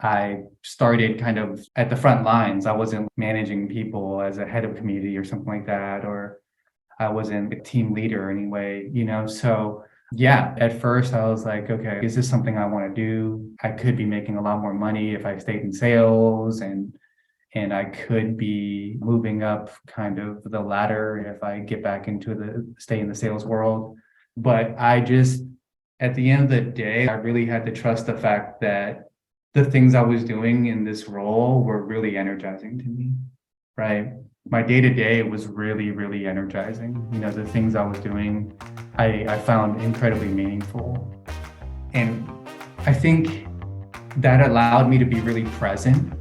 I started kind of at the front lines. I wasn't managing people as a head of community or something like that, or I wasn't a team leader anyway. So yeah, at first I was like, okay, is this something I want to do? I could be making a lot more money if I stayed in sales and I could be moving up kind of the ladder if I get back into stay in the sales world. But at the end of the day, I really had to trust the fact that the things I was doing in this role were really energizing to me, right? My day to day was really, really energizing. The things I was doing, I found incredibly meaningful. And I think that allowed me to be really present.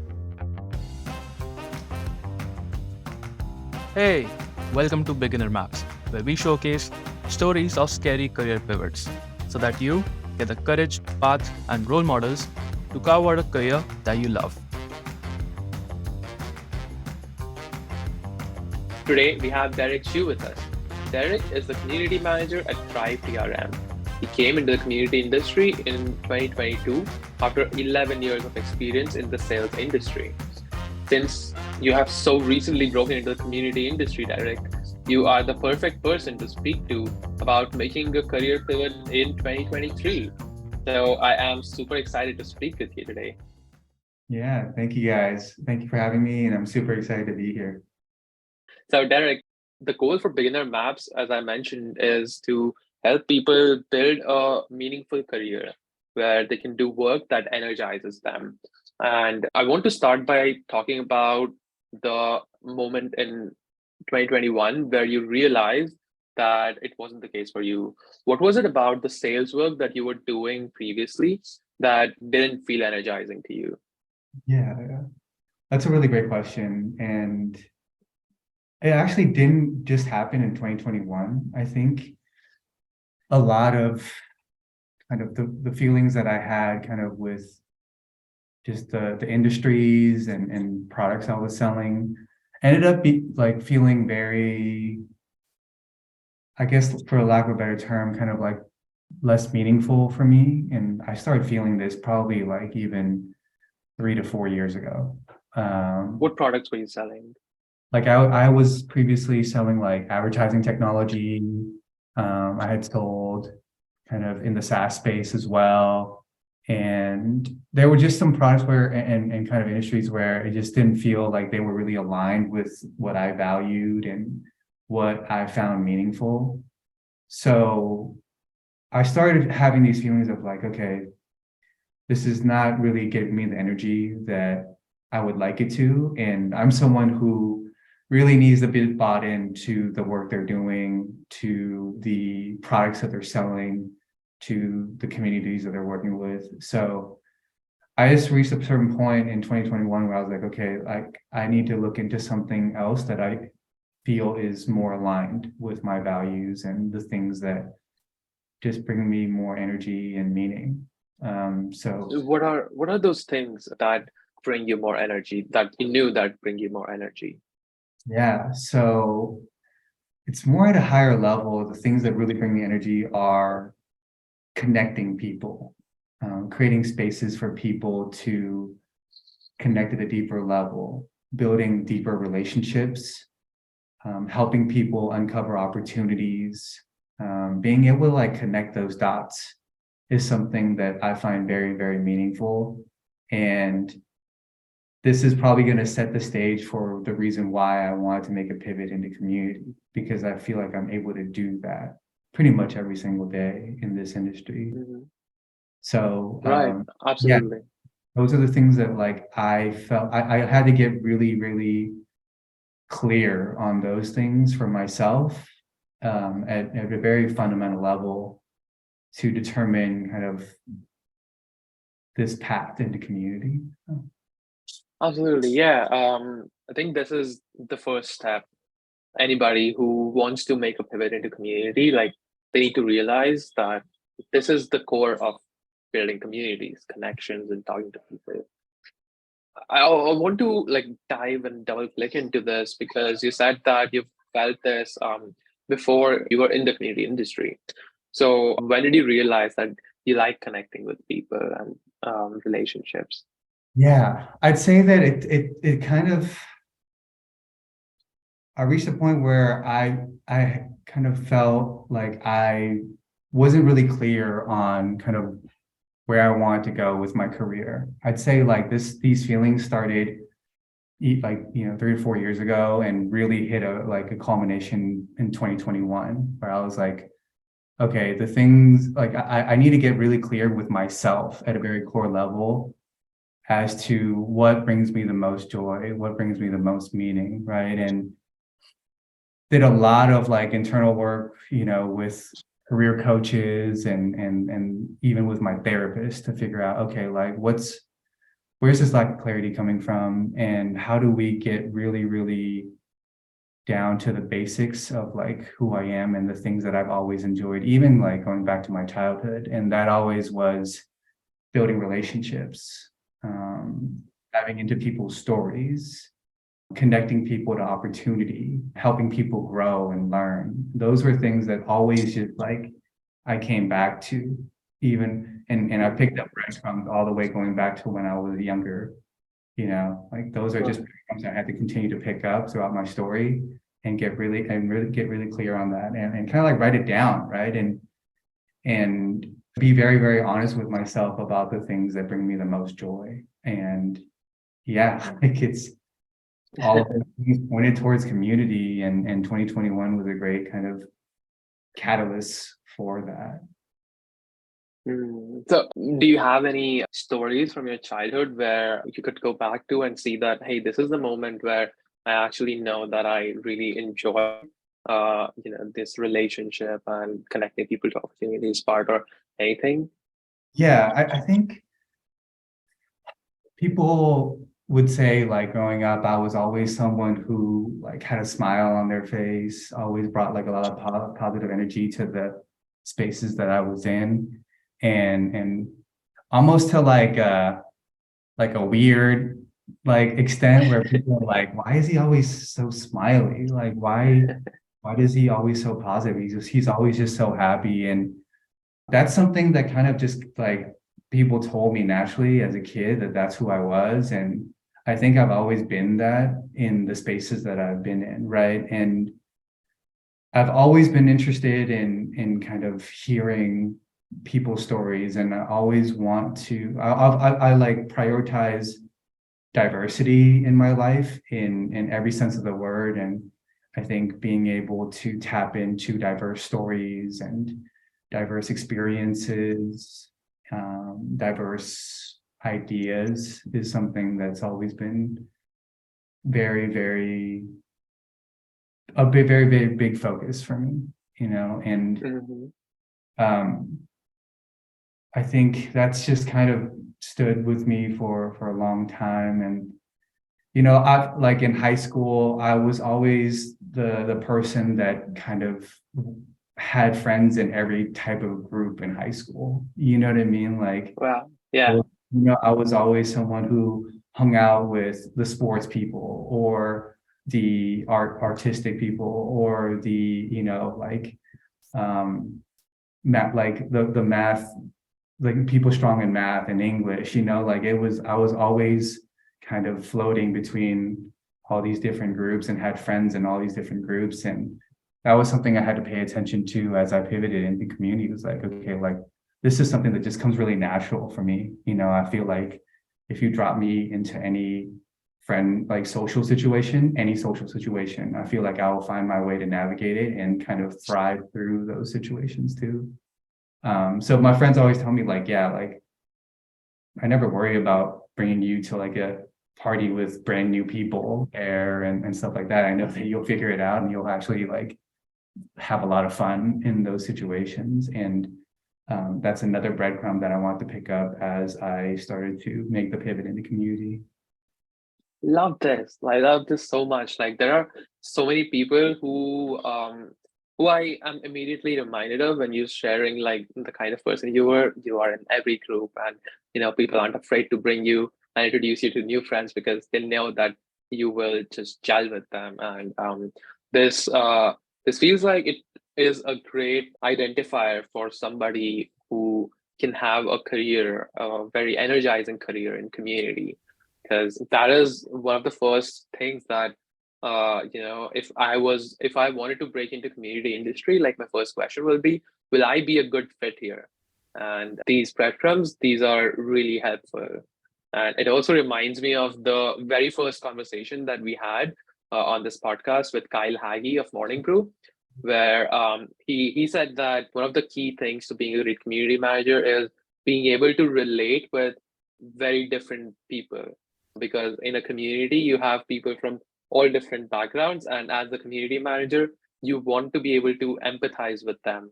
Hey, welcome to Beginner Maps, where we showcase stories of scary career pivots so that you get the courage, path, and role models to carve out a career that you love. Today, we have Derrick with us. Derrick is the community manager at Thrive TRM. He came into the community industry in 2022 after 11 years of experience in the sales industry. Since you have so recently broken into the community industry, Derrick, you are the perfect person to speak to about making a career pivot in 2023. So I am super excited to speak with you today. Yeah, thank you guys. Thank you for having me, and I'm super excited to be here. So Derrick, the goal for Beginner Maps, as I mentioned, is to help people build a meaningful career where they can do work that energizes them. And I want to start by talking about the moment in 2021 where you realized that it wasn't the case for you. What was it about the sales work that you were doing previously that didn't feel energizing to you? Yeah, that's a really great question. And it actually didn't just happen in 2021. I think a lot of kind of the feelings that I had kind of with just the industries and products I was selling ended up feeling very, I guess for lack of a better term, kind of like less meaningful for me. And I started feeling this probably like even 3 to 4 years ago. What products were you selling? Like I was previously selling like advertising technology. I had sold kind of in the SaaS space as well. And there were just some products and kind of industries where it just didn't feel like they were really aligned with what I valued and what I found meaningful. So I started having these feelings of like, okay, this is not really giving me the energy that I would like it to. And I'm someone who really needs to be bought into the work they're doing, to the products that they're selling, to the communities that they're working with. So I just reached a certain point in 2021 where I was like, okay, I need to look into something else that I feel is more aligned with my values and the things that just bring me more energy and meaning. So What are those things that bring you more energy that you knew that bring you more energy? yeah, so it's more at a higher level. The things that really bring me energy are connecting people, creating spaces for people to connect at a deeper level, building deeper relationships, helping people uncover opportunities, being able to like connect those dots is something that I find very, very meaningful. And this is probably going to set the stage for the reason why I wanted to make a pivot into community, because I feel like I'm able to do that pretty much every single day in this industry. Mhm. So Right, yeah, absolutely. those are the things that like I felt I had to get really, really clear on those things for myself at a very fundamental level to determine kind of this path into community. Absolutely, yeah. I think this is the first step. Anybody who wants to make a pivot into community, like they need to realize that this is the core of building communities, connections, and talking to people. I want to like dive and double click into this because you said that you felt this before you were in the community industry. So when did you realize that you like connecting with people and relationships? Yeah, I'd say that it kind of, I reached a point where I kind of felt like I wasn't really clear on kind of where I wanted to go with my career. I'd say like these feelings started like 3 or 4 years ago and really hit a culmination in 2021 where I was like, okay, the things like I need to get really clear with myself at a very core level as to what brings me the most joy, what brings me the most meaning, right? And did a lot of like internal work, with career coaches and even with my therapist to figure out, okay, like where's this lack of clarity coming from, and how do we get really, really down to the basics of like who I am and the things that I've always enjoyed, even like going back to my childhood. And that always was building relationships, diving into people's stories, connecting people to opportunity, helping people grow and learn. Those were things that always just like I came back to, even and I picked up breadcrumbs all the way going back to when I was younger. Like those are just breadcrumbs I had to continue to pick up throughout my story and get really clear on that, and kind of like write it down, right? And be very, very honest with myself about the things that bring me the most joy. And yeah, like it's all of these pointed towards community, and 2021 was a great kind of catalyst for that. So, do you have any stories from your childhood where you could go back to and see that, hey, this is the moment where I actually know that I really enjoy, this relationship and connecting people to opportunities part or anything? Yeah, I think people would say like growing up, I was always someone who like had a smile on their face, always brought like a lot of positive energy to the spaces that I was in, and almost to like a weird like extent where people are like, why is he always so smiley? Like why does he always so positive? He's always just so happy. And that's something that kind of just like people told me naturally as a kid that that's who I was. And I think I've always been that in the spaces that I've been in, right? And I've always been interested in kind of hearing people's stories, and I always want to. I like prioritize diversity in my life in every sense of the word, and I think being able to tap into diverse stories and diverse experiences, diverse ideas is something that's always been very, very very, very big focus for me, and Mhm. um, I think that's just kind of stood with me for a long time. And I like in high school, I was always the person that kind of had friends in every type of group in high school. You know what I mean? Like, Wow. Yeah. I was always someone who hung out with the sports people or the artistic people or the, like math, like the math, like people strong in math and English, like I was always kind of floating between all these different groups and had friends in all these different groups. And that was something I had to pay attention to as I pivoted into community. It was like, okay, like this is something that just comes really natural for me. I feel like if you drop me into any friend, like any social situation, I feel like I will find my way to navigate it and kind of thrive through those situations too. So my friends always tell me like, yeah, like I never worry about bringing you to like a party with brand new people there and stuff like that. I know that you'll figure it out and you'll actually like have a lot of fun in those situations. And that's another breadcrumb that I want to pick up as I started to make the pivot into community. Love this. I love this so much. Like there are so many people who I am immediately reminded of when you're sharing like the kind of person you were. You are in every group, and people aren't afraid to bring you and introduce you to new friends because they know that you will just gel with them. And this this feels like it is a great identifier for somebody who can have a career, a very energizing career in community, because that is one of the first things that if I wanted to break into community industry, like my first question will be, will I be a good fit here? And these breadcrumbs, these are really helpful. And it also reminds me of the very first conversation that we had on this podcast with Kyle Hagee of Morning Brew, where he said that one of the key things to being a great community manager is being able to relate with very different people, because in a community you have people from all different backgrounds, and as the community manager you want to be able to empathize with them.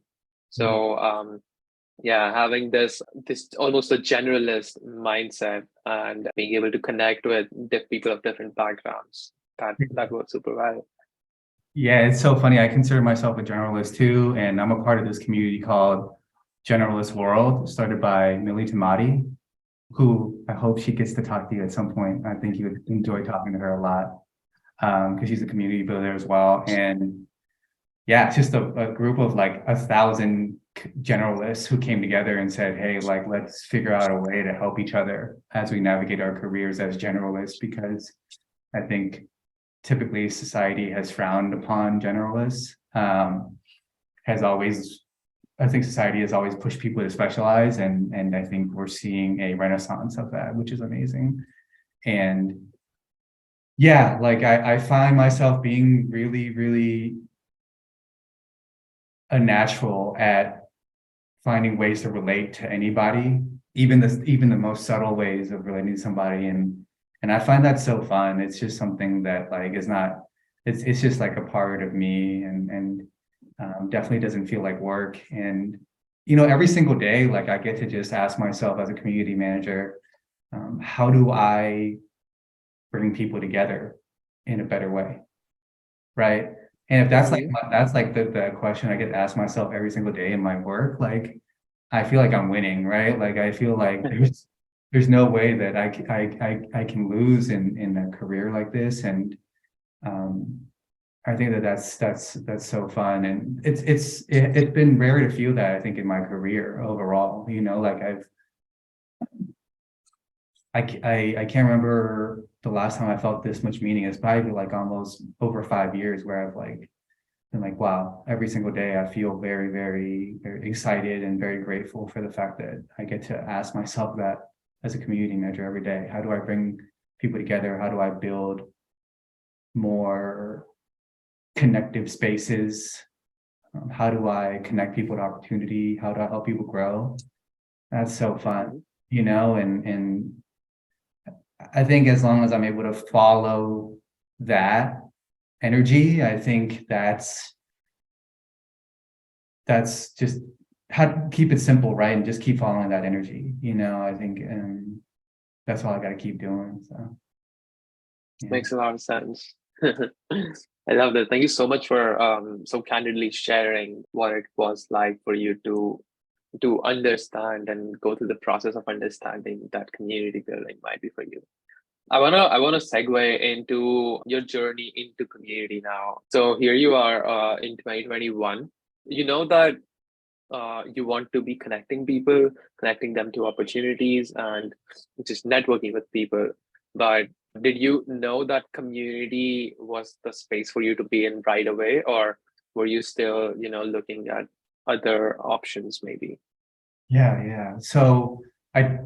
So yeah, having this almost a generalist mindset and being able to connect with people of different backgrounds, that works super well. Yeah, it's so funny. I consider myself a generalist too, and I'm a part of this community called Generalist World, started by Millie Tamati, who I hope she gets to talk to you at some point. I think you would enjoy talking to her a lot, because she's a community builder as well. And yeah, it's just a group of like 1,000 generalists who came together and said, hey, like, let's figure out a way to help each other as we navigate our careers as generalists, because I think typically society has frowned upon generalists. I think society has always pushed people to specialize, and I think we're seeing a renaissance of that, which is amazing. And yeah, like I find myself being really, really a natural at finding ways to relate to anybody, even the most subtle ways of relating to somebody. And I find that so fun. It's just something that like is not, it's just like a part of me, and definitely doesn't feel like work. And, every single day, like I get to just ask myself as a community manager, how do I bring people together in a better way? Right. And if that's like the question I get to ask myself every single day in my work, like I feel like I'm winning, right? Like I feel like there's no way that I can lose in a career like this. And I think that's so fun. And it's been rare to feel that, I think, in my career overall. Like I can't remember the last time I felt this much meaning. It's probably like almost over 5 years where I've like been like, wow, every single day I feel very, very, very excited and very grateful for the fact that I get to ask myself that as a community manager every day. How do I bring people together? How do I build more connective spaces? How do I connect people to opportunity? How do I help people grow? That's so fun, and I think as long as I'm able to follow that energy, I think that's just how to keep it simple, right? And just keep following that energy. I think that's all I got to keep doing. So yeah. Makes a lot of sense. I love that. Thank you so much for so candidly sharing what it was like for you to understand and go through the process of understanding that community building might be for you. I wanna segue into your journey into community now. So here you are in 2021. You know that you want to be connecting people, connecting them to opportunities, and just networking with people. But did you know that community was the space for you to be in right away, or were you still, looking at other options maybe? Yeah. So I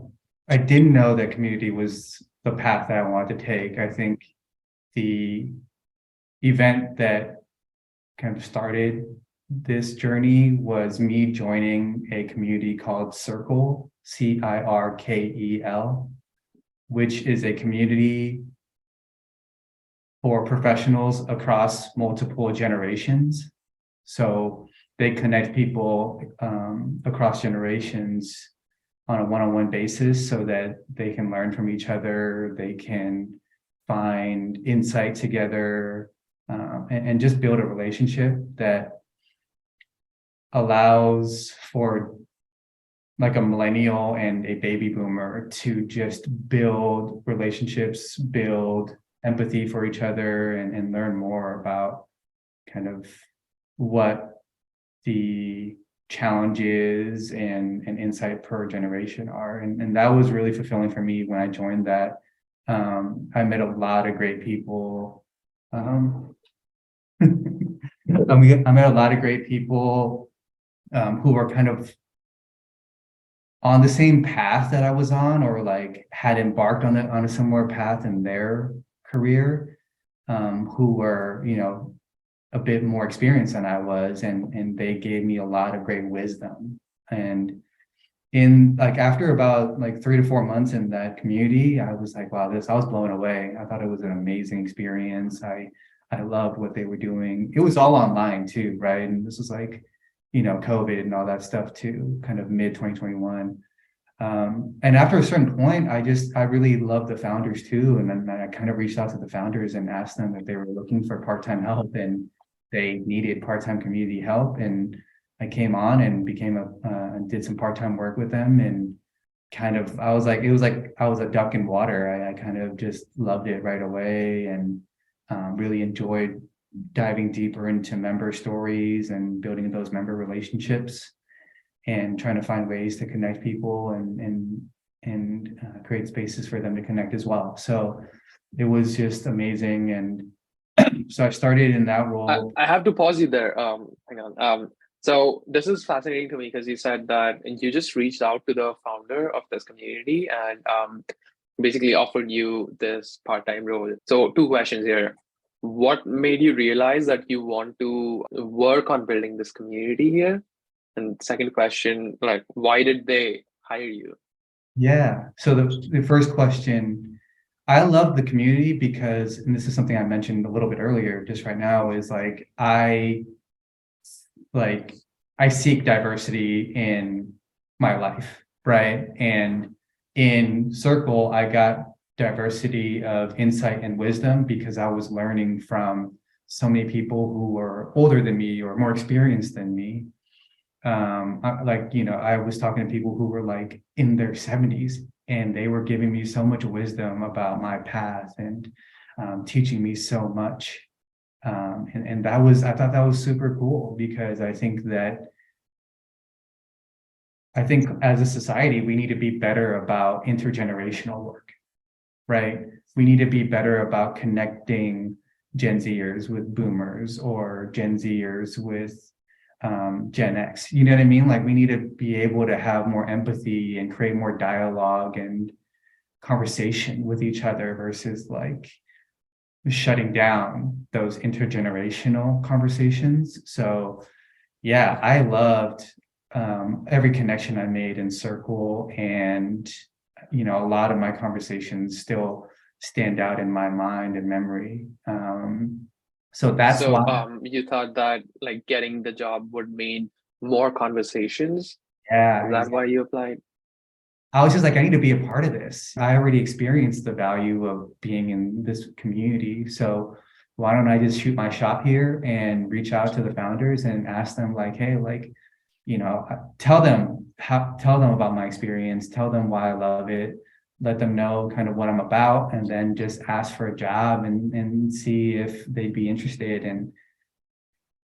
didn't know that community was the path that I wanted to take. I think the event that kind of started this journey was me joining a community called Circle, CIRKEL, which is a community for professionals across multiple generations. So they connect people across generations on a one-on-one basis so that they can learn from each other, they can find insight together, and just build a relationship that allows for like a millennial and a baby boomer to just build relationships, build empathy for each other, and learn more about kind of what the challenges and insight per generation are. And that was really fulfilling for me when I joined that. I met a lot of great people. I met a lot of great people who were kind of on the same path that I was on, or like had embarked on a similar path in their career, who were, a bit more experienced than I was, and they gave me a lot of great wisdom. And in like after about like 3 to 4 months in that community, I was like, wow, I was blown away. I thought it was an amazing experience. I loved what they were doing. It was all online too, right? And this was like, COVID and all that stuff too, kind of mid 2021. And after a certain point, I really loved the founders too. And then I kind of reached out to the founders and asked them if they were looking for part-time help, and they needed part-time community help. And I came on and did some part-time work with them, and it was like I was a duck in water. I kind of just loved it right away, and really enjoyed diving deeper into member stories and building those member relationships, and trying to find ways to connect people and create spaces for them to connect as well. So it was just amazing. And so I started in that role. I have to pause you there. Hang on. So this is fascinating to me because you said that you just reached out to the founder of this community and basically offered you this part-time role. So 2 questions here. What made you realize that you want to work on building this community here? And second question, like, why did they hire you? Yeah. So the first question, I love the community because, and this is something I mentioned a little bit earlier, just right now, is like I seek diversity in my life, right? And in Circle, I got diversity of insight and wisdom because I was learning from so many people who were older than me or more experienced than me. I was talking to people who were like in their 70s, and they were giving me so much wisdom about my path and teaching me so much. And I thought that was super cool, because I think as a society, we need to be better about intergenerational work, right? We need to be better about connecting Gen Zers with boomers, or Gen Zers with Gen X. You know what I mean? Like, we need to be able to have more empathy and create more dialogue and conversation with each other, versus like shutting down those intergenerational conversations. So yeah, I loved every connection I made in Circle, and a lot of my conversations still stand out in my mind and memory. So that's why. You thought that like getting the job would mean more conversations? Yeah, Is that why you applied? I was just like, I need to be a part of this. I already experienced the value of being in this community. So why don't I just shoot my shot here and reach out to the founders and ask them like, hey, like, tell them about my experience, tell them why I love it, let them know kind of what I'm about, and then just ask for a job and see if they'd be interested. And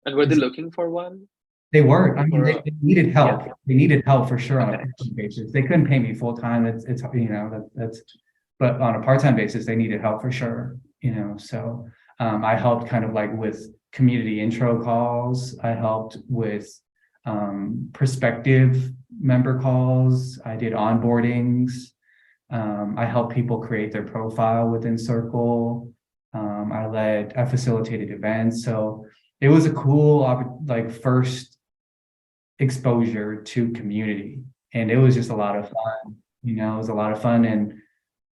were they looking for one? they weren't. I mean, they needed help. Yeah. They needed help for sure on a Okay. part-time basis. They couldn't pay me full time. But on a part-time basis, they needed help for sure. So I helped kind of like with community intro calls. I helped with prospective member calls. I did onboardings. I helped people create their profile within Circle. I facilitated events. So it was a cool, first exposure to community, and it was just a lot of fun. It was a lot of fun. And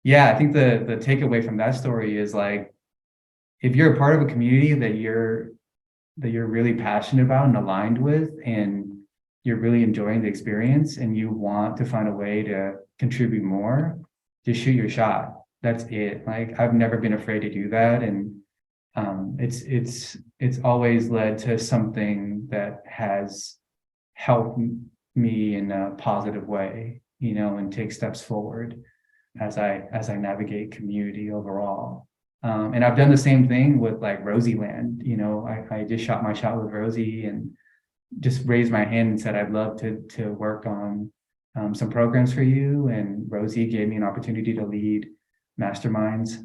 yeah, I think the takeaway from that story is like, if you're a part of a community that you're really passionate about and aligned with, and you're really enjoying the experience, and you want to find a way to contribute more, just shoot your shot. That's it. Like, I've never been afraid to do that. And it's always led to something that has helped me in a positive way, and take steps forward as I navigate community overall. And I've done the same thing with like Rosie Land. I just shot my shot with Rosie, and just raised my hand and said, I'd love to work on some programs for you. And Rosie gave me an opportunity to lead masterminds.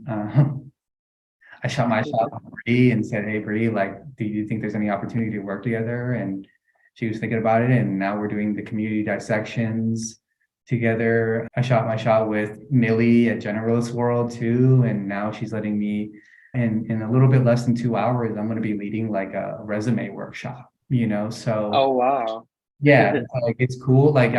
I shot my shot on Bree and said, hey, Bree, like, do you think there's any opportunity to work together? And she was thinking about it. And now we're doing the community dissections together. I shot my shot with Millie at Generalist World too. And now she's letting me, in a little bit less than 2 hours, I'm going to be leading like a resume workshop, so Oh, wow. yeah, like it's cool. Like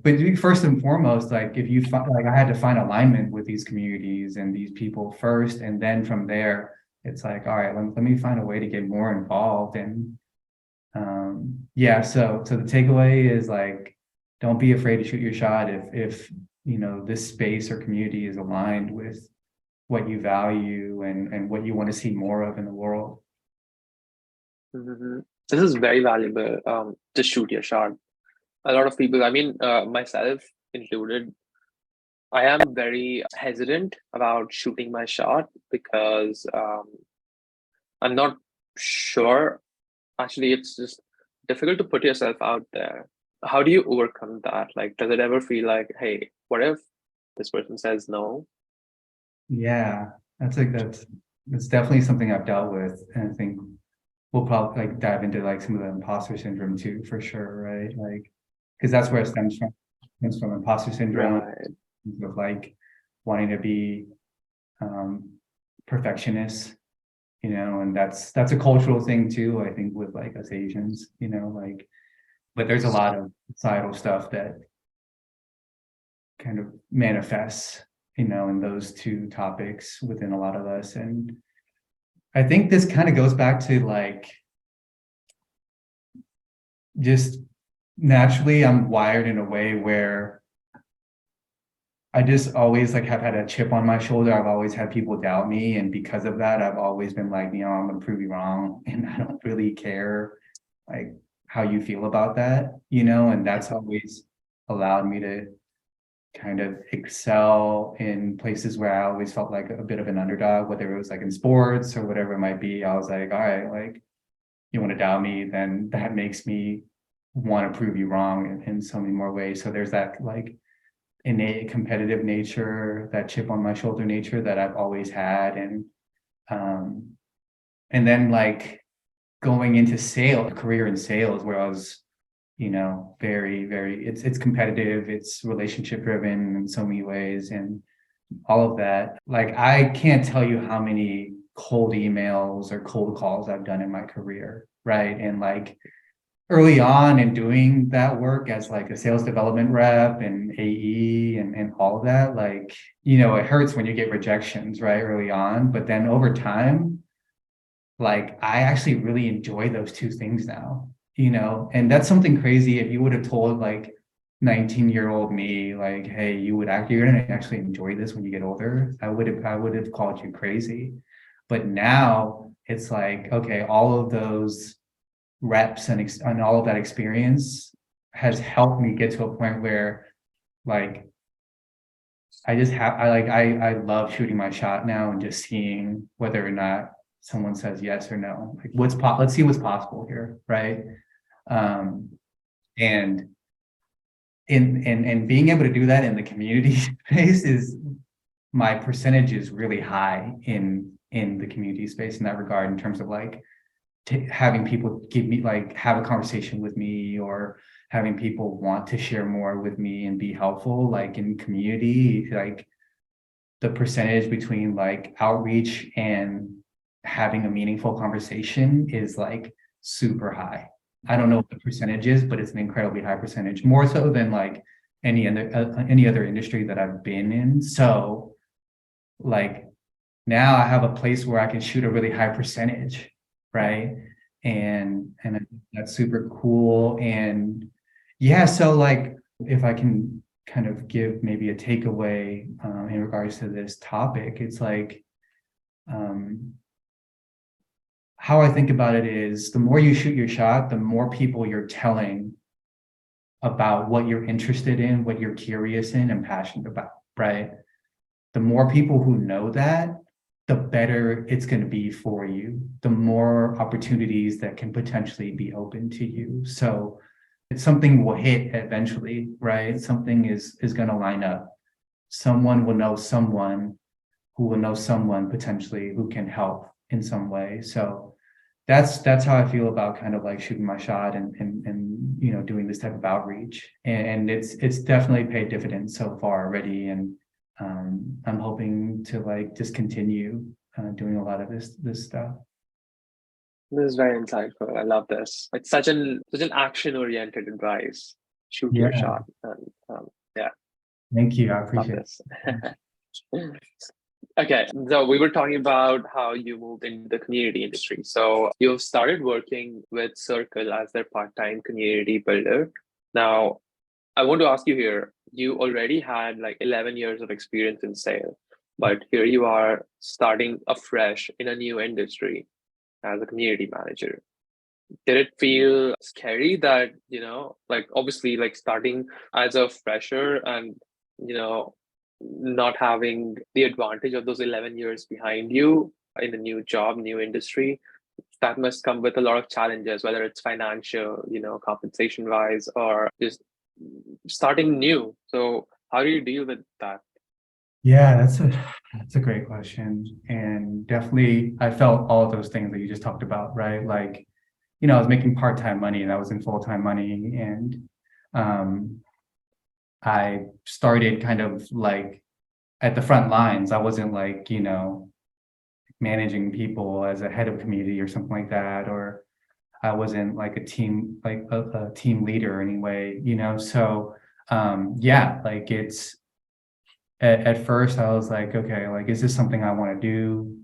but first and foremost, like if you find, like I had to find alignment with these communities and these people first, and then from there, it's like, all right, let me find a way to get more involved. And yeah, so the takeaway is like, don't be afraid to shoot your shot if this space or community is aligned with what you value and what you want to see more of in the world. Mhm. This is very valuable. Just shoot your shot. A lot of people, I mean, myself included, I am very hesitant about shooting my shot because I'm not sure. Actually, it's just difficult to put yourself out there. How do you overcome that? Like, does it ever feel like, hey, what if this person says no? Yeah, that's definitely something I've dealt with, and I think we'll probably like dive into like some of the imposter syndrome too, for sure, right? Like, because that's where it stems from. It stems from imposter syndrome, Right. of like wanting to be perfectionist, and that's a cultural thing too, I think, with like us Asians, like, but there's a lot of societal stuff that kind of manifests, in those two topics within a lot of us. And I think this kind of goes back to like, just naturally, I'm wired in a way where I just always like have had a chip on my shoulder. I've always had people doubt me. And because of that, I've always been like, I'm gonna prove you wrong. And I don't really care like how you feel about that, and that's always allowed me to kind of excel in places where I always felt like a bit of an underdog, whether it was like in sports or whatever it might be. I was like, all right, like, you want to doubt me, then that makes me want to prove you wrong in so many more ways. So there's that like innate competitive nature, that chip on my shoulder nature that I've always had. And then like going into sales, career in sales, where I was, very, very, it's competitive, it's relationship driven in so many ways, and all of that. Like, I can't tell you how many cold emails or cold calls I've done in my career, right? And like early on in doing that work as like a sales development rep and AE and all of that, like, it hurts when you get rejections, right? Early on, but then over time, like I actually really enjoy those two things now, and that's something crazy. If you would have told like 19-year-old me, like, hey, you're gonna actually enjoy this when you get older, I would have called you crazy. But now it's like, okay, all of those reps and all of that experience has helped me get to a point where like I love shooting my shot now and just seeing whether or not someone says yes or no. Like, let's see what's possible here, right? And being able to do that in the community space is, my percentage is really high in the community space in that regard, in terms of like having people have a conversation with me, or having people want to share more with me and be helpful. Like in community, like the percentage between like outreach and having a meaningful conversation is like super high. I don't know what the percentage is, but it's an incredibly high percentage, more so than like any other industry that I've been in. So like now I have a place where I can shoot a really high percentage, right? And I think that's super cool. And yeah, so like if I can kind of give maybe a takeaway in regards to this topic, it's like how I think about it is, the more you shoot your shot, the more people you're telling about what you're interested in, what you're curious in and passionate about, right? The more people who know that, the better it's going to be for you, the more opportunities that can potentially be open to you. So something will hit eventually, right? Something is going to line up. Someone will know someone who will know someone potentially who can help in some way. So that's how I feel about kind of like shooting my shot and doing this type of outreach. And it's definitely paid dividends so far already. And I'm hoping to like just continue doing a lot of this stuff. This is very insightful. I love this. It's such an action-oriented advice. Shoot your Yeah. shot. And yeah, Thank you. I love appreciate this. Okay, so we were talking about how you moved into the community industry. So you've started working with Circle as their part-time community builder. Now, I want to ask you here, you already had like 11 years of experience in sales, but here you are starting afresh in a new industry as a community manager. Did it feel scary that, like obviously like starting as a fresher and, not having the advantage of those 11 years behind you in a new job, new industry, that must come with a lot of challenges, whether it's financial, compensation wise, or just starting new. So how do you deal with that? Yeah, that's a great question. And definitely I felt all of those things that you just talked about, right? Like, I was making part-time money and I was in full-time money. And I started kind of like at the front lines. I wasn't like, managing people as a head of community or something like that, or I wasn't like a team, like a team leader anyway, So yeah, like it's at first I was like, okay, like, is this something I want to do?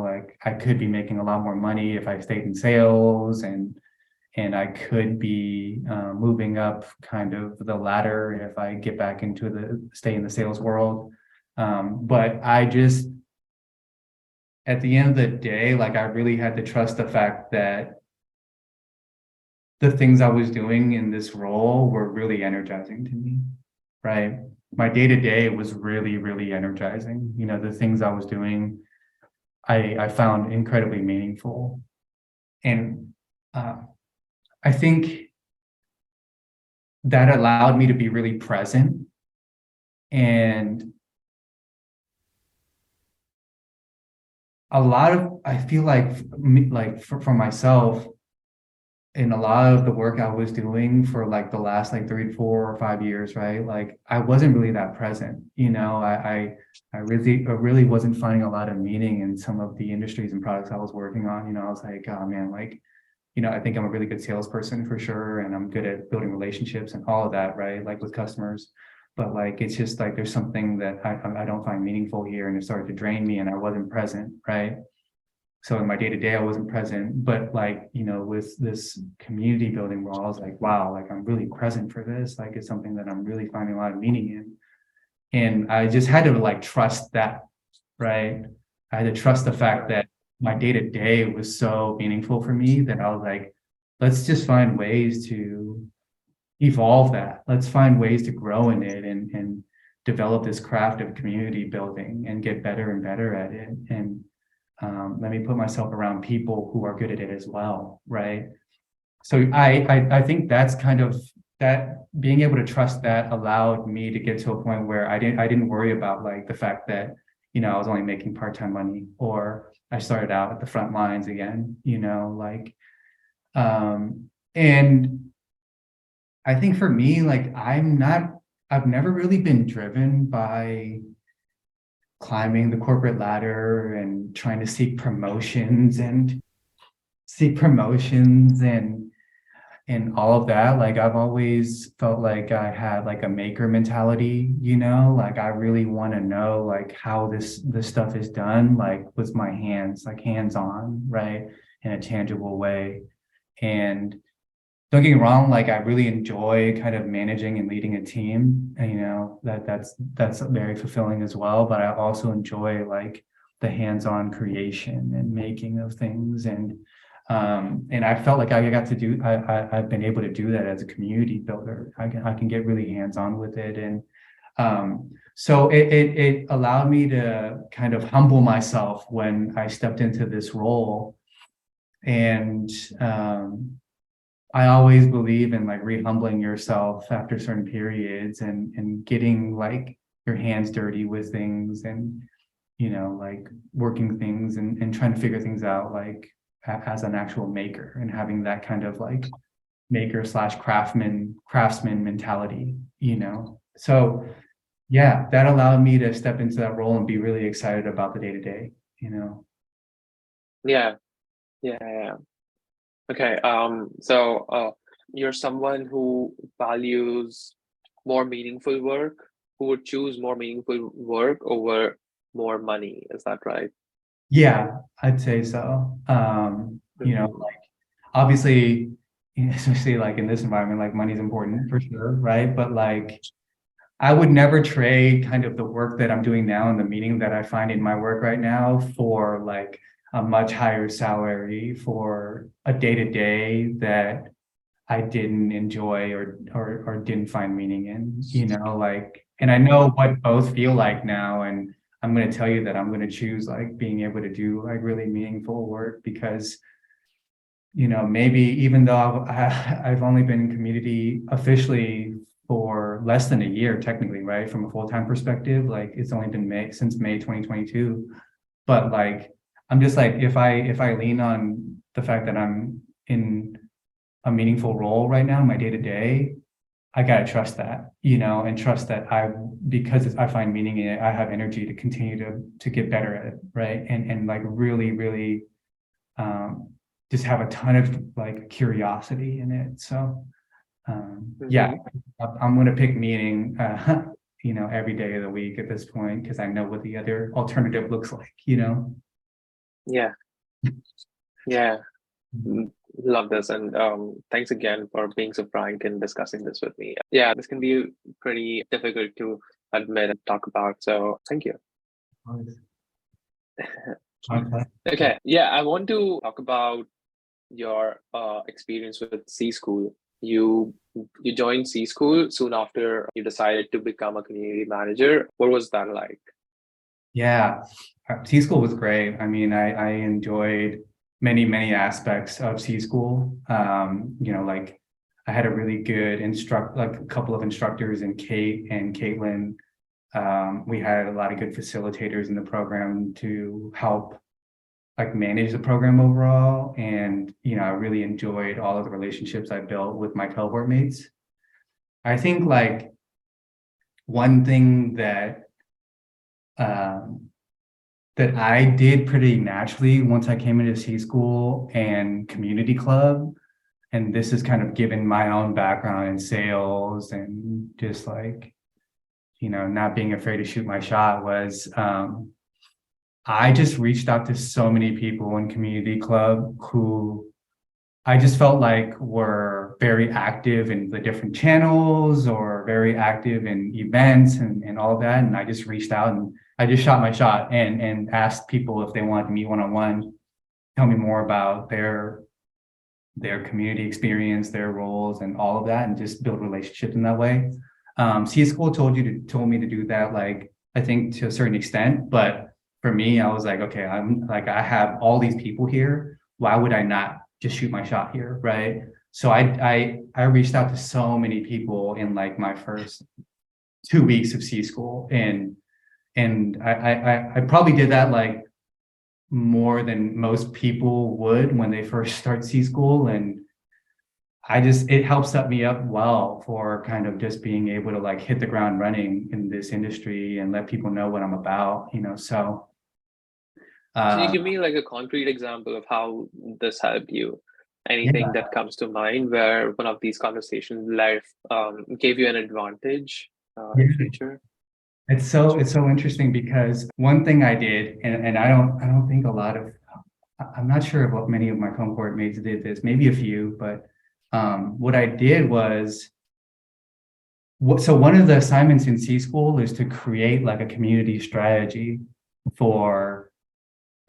Like I could be making a lot more money if I stayed in sales, and I could be moving up kind of the ladder if I get back into stay in the sales world. But I just, at the end of the day, like I really had to trust the fact that the things I was doing in this role were really energizing to me, right? My day-to-day was really, really energizing. The things I was doing, I found incredibly meaningful. And I think that allowed me to be really present. And I feel like for myself, in a lot of the work I was doing for like the last like 3, 4, or 5 years, right? Like I wasn't really that present. I really wasn't finding a lot of meaning in some of the industries and products I was working on. I was like, oh man, like, I think I'm a really good salesperson for sure, and I'm good at building relationships and all of that, right? Like with customers. But like it's just like there's something that I don't find meaningful here, and it started to drain me, and I wasn't present, right? So in my day-to-day, I wasn't present, but like, with this community building role, I was like, wow, like I'm really present for this. Like it's something that I'm really finding a lot of meaning in. And I just had to like trust that, right? I had to trust the fact that my day-to-day was so meaningful for me that I was like, let's just find ways to evolve that. Let's find ways to grow in it and develop this craft of community building and get better and better at it. And let me put myself around people who are good at it as well, right? So I think that's kind of that, being able to trust that allowed me to get to a point where I didn't worry about like the fact that I was only making part-time money, or I started out at the front lines again, and I think for me, like I've never really been driven by climbing the corporate ladder and trying to seek promotions and all of that. Like I've always felt like I had like a maker mentality, like I really want to know like how this stuff is done, like with my hands, like hands-on, right, in a tangible way. And don't get me wrong, like I really enjoy kind of managing and leading a team, and that's very fulfilling as well. But I also enjoy like the hands-on creation and making of things, and I felt like I got to do. I've been able to do that as a community builder. I can get really hands-on with it, and So it allowed me to kind of humble myself when I stepped into this role. And I always believe in like rehumbling yourself after certain periods and getting like your hands dirty with things and, like working things and trying to figure things out like as an actual maker and having that kind of like maker slash craftsman mentality, So yeah, that allowed me to step into that role and be really excited about the day to day, Yeah. Yeah. Okay. So you're someone who values more meaningful work, who would choose more meaningful work over more money. Is that right? Yeah, I'd say so. Mhm. Like obviously, especially like in this environment, like money's important for sure, right? But like I would never trade kind of the work that I'm doing now and the meaning that I find in my work right now for like a much higher salary for a day to day that I didn't enjoy or didn't find meaning in, like, and I know what both feel like now. And I'm going to tell you that I'm going to choose like being able to do like really meaningful work because, maybe even though I've only been in community officially for less than a year, technically, right? From a full-time perspective, like it's only been since May 2022. But like, I'm just like, if I lean on the fact that I'm in a meaningful role right now, my day to day, I gotta trust that, and trust that because I find meaning in it, I have energy to continue to get better at it, right? And like really, really, just have a ton of like curiosity in it. So, yeah, Mhm. I'm gonna pick meaning, every day of the week at this point because I know what the other alternative looks like. Yeah. Yeah. Mm, Love this. And thanks again for being so frank and discussing this with me. Yeah, this can be pretty difficult to admit and talk about. So thank you. Okay. Okay. Yeah, I want to talk about your experience with C School. You joined C School soon after you decided to become a community manager. What was that like? Yeah, C school was great. I mean, I enjoyed many aspects of C school. Like I had a really good like a couple of instructors in Kate and Caitlin. We had a lot of good facilitators in the program to help like manage the program overall. And, I really enjoyed all of the relationships I built with my cohort mates. I think like one thing um, that I did pretty naturally once I came into C school and community club. And this is kind of given my own background in sales and just like, not being afraid to shoot my shot was I just reached out to so many people in community club who I just felt like were very active in the different channels or very active in events and all of that. And I just reached out and I just shot my shot and asked people if they wanted to meet one-on-one, tell me more about their community experience, their roles, and all of that, and just build relationships in that way. C School told me to do that, like I think to a certain extent, but for me, I was like, okay, I'm like I have all these people here. Why would I not just shoot my shot here, right? So I reached out to so many people in like my first 2 weeks of C School, and I probably did that like more than most people would when they first start C School, and it helps set me up well for kind of just being able to like hit the ground running in this industry and let people know what I'm about. So Can you uh give me like a concrete example of how this helped you? Anything yeah, that comes to mind where one of these conversations life gave you an advantage in yeah. future? It's so interesting because one thing I did, and I don't think a lot of I'm not sure what many of my cohort mates did this, maybe a few, but what I did was so one of the assignments in C School is to create like a community strategy for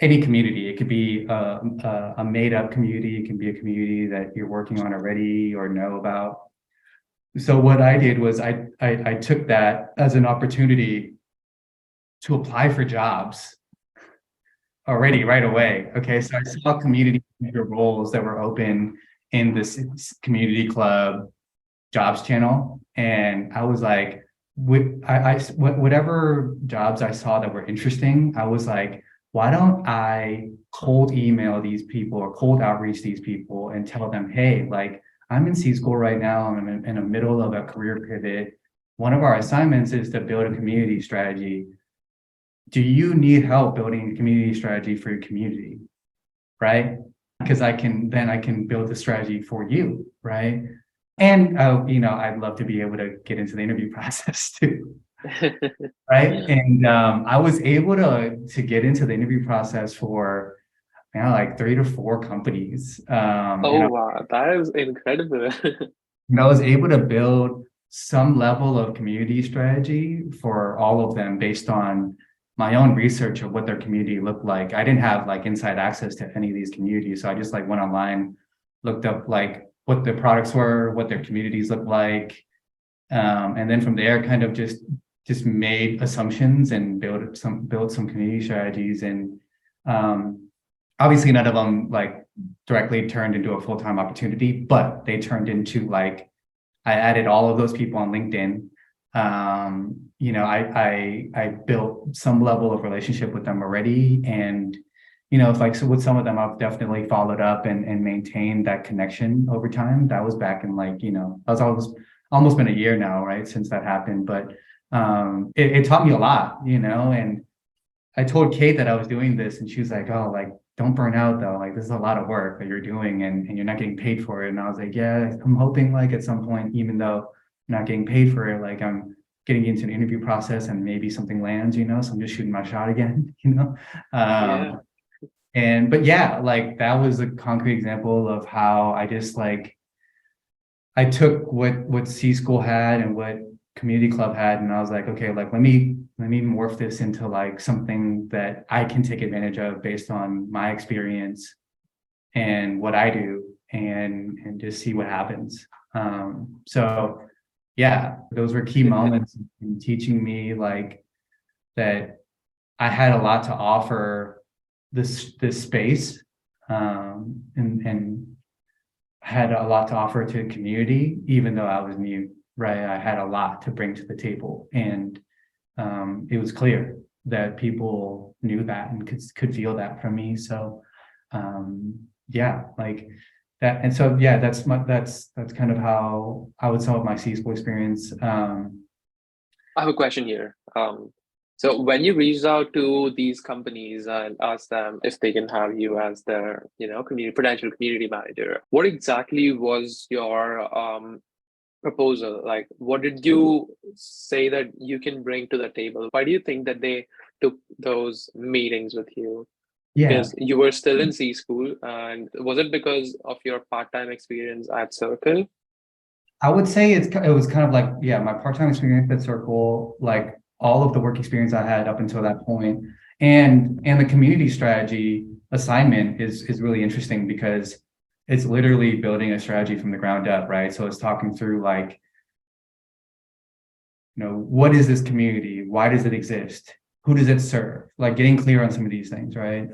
any community. It could be a made up community. It can be a community that you're working on already or know about. So what I did was I took that as an opportunity to apply for jobs already right away. Okay, so I saw community manager roles that were open in this community club jobs channel, and I was like, whatever jobs I saw that were interesting, I was like, why don't I cold email these people or cold outreach these people and tell them, hey, like I'm in C school right now, I'm in the middle of a career pivot. One of our assignments is to build a community strategy. Do you need help building a community strategy for your community? Right? Because I can build the strategy for you, right? And I'd love to be able to get into the interview process too, right? And I was able to get into the interview process for like 3 to 4 companies. Oh wow, that is incredible. And I was able to build some level of community strategy for all of them based on my own research of what their community looked like. I didn't have like inside access to any of these communities. So I just like went online, looked up like what their products were, what their communities looked like. And then from there kind of just made assumptions and built some community strategies. And obviously none of them like directly turned into a full-time opportunity, but they turned into like, I added all of those people on LinkedIn. I built some level of relationship with them already. And, so with some of them, I've definitely followed up and maintained that connection over time. That was back in like, that was almost been a year now, right, since that happened. But it taught me a lot, and I told Kate that I was doing this and she was like, oh, like, don't burn out though. Like, this is a lot of work that you're doing and you're not getting paid for it. And I was like, yeah, I'm hoping like at some point, even though I'm not getting paid for it, like I'm getting into an interview process and maybe something lands, so I'm just shooting my shot again, Yeah. But yeah, like that was a concrete example of how I just like, I took what C School had and what community club had, and I was like, okay, like let me morph this into like something that I can take advantage of based on my experience and what I do, and just see what happens. So yeah, those were key moments in teaching me like that I had a lot to offer this space, and had a lot to offer to the community, even though I was new, right? I had a lot to bring to the table, and it was clear that people knew that and could feel that from me. So yeah, like that. And so yeah, that's kind of how I would sum up my C school experience. I have a question here. So when you reached out to these companies and asked them if they can have you as their, potential community manager, what exactly was your proposal? Like, what did you say that you can bring to the table? Why do you think that they took those meetings with you? Yeah, Because you were still in C school, and was it because of your part-time experience at Circle? I would say it was kind of like, yeah, my part-time experience at Circle, like all of the work experience I had up until that point, and the community strategy assignment is really interesting because it's literally building a strategy from the ground up, right? So it's talking through like, what is this community? Why does it exist? Who does it serve? Like getting clear on some of these things, right?